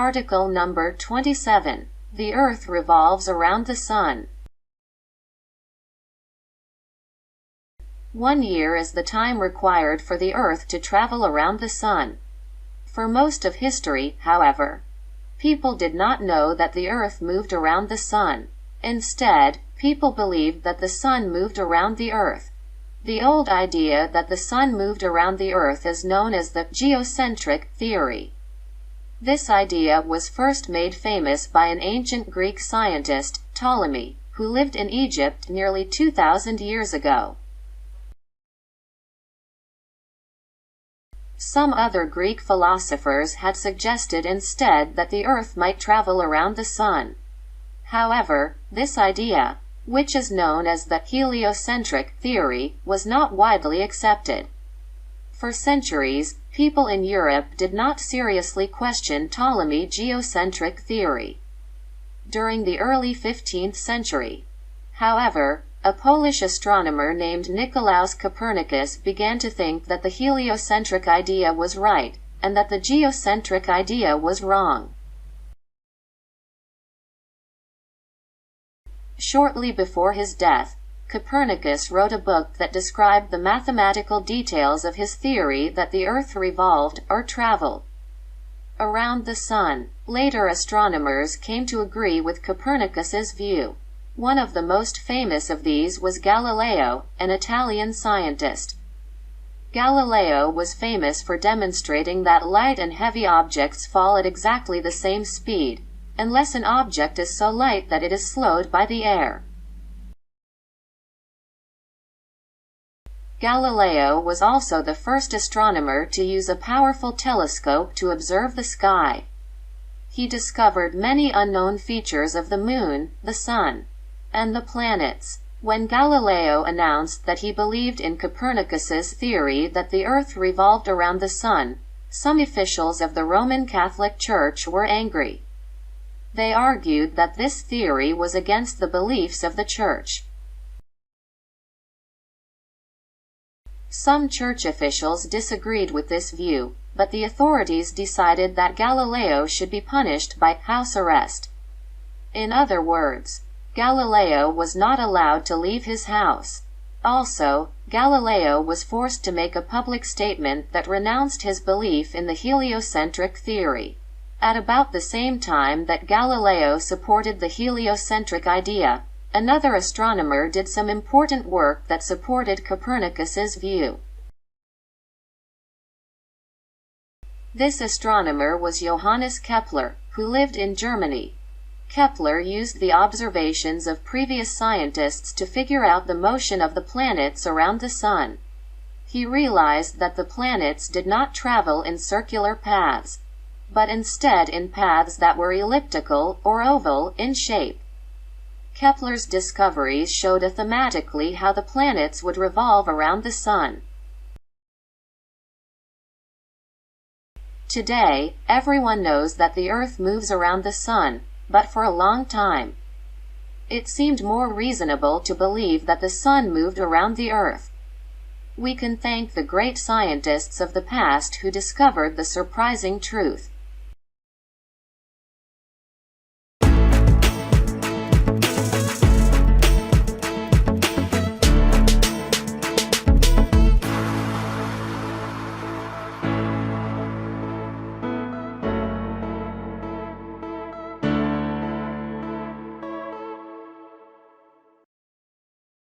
Article number 27. The Earth revolves around the Sun. 1 year is the time required for the Earth to travel around the Sun. For most of history, however, people did not know that the Earth moved around the Sun. Instead, people believed that the Sun moved around the Earth. The old idea that the Sun moved around the Earth is known as the geocentric theory. This idea was first made famous by an ancient Greek scientist, Ptolemy, who lived in Egypt nearly 2,000 years ago. Some other Greek philosophers had suggested instead that the Earth might travel around the Sun. However, this idea, which is known as the heliocentric theory, was not widely accepted. For centuries, people in Europe did not seriously question Ptolemy's geocentric theory. During the early 15th century, however, a Polish astronomer named Nicolaus Copernicus began to think that the heliocentric idea was right, and that the geocentric idea was wrong. Shortly before his death, Copernicus wrote a book that described the mathematical details of his theory that the Earth revolved, or traveled, around the Sun. Later astronomers came to agree with Copernicus's view. One of the most famous of these was Galileo, an Italian scientist. Galileo was famous for demonstrating that light and heavy objects fall at exactly the same speed, unless an object is so light that it is slowed by the air. Galileo was also the first astronomer to use a powerful telescope to observe the sky. He discovered many unknown features of the Moon, the Sun, and the planets. When Galileo announced that he believed in Copernicus's theory that the Earth revolved around the Sun, some officials of the Roman Catholic Church were angry. They argued that this theory was against the beliefs of the Church. Some church officials disagreed with this view, but the authorities decided that Galileo should be punished by house arrest. In other words, Galileo was not allowed to leave his house. Also, Galileo was forced to make a public statement that renounced his belief in the heliocentric theory. At about the same time that Galileo supported the heliocentric idea, another astronomer did some important work that supported Copernicus's view. This astronomer was Johannes Kepler, who lived in Germany. Kepler used the observations of previous scientists to figure out the motion of the planets around the Sun. He realized that the planets did not travel in circular paths, but instead in paths that were elliptical or oval in shape. Kepler's discoveries showed mathematically how the planets would revolve around the Sun. Today, everyone knows that the Earth moves around the Sun, but for a long time, it seemed more reasonable to believe that the Sun moved around the Earth. We can thank the great scientists of the past who discovered the surprising truth.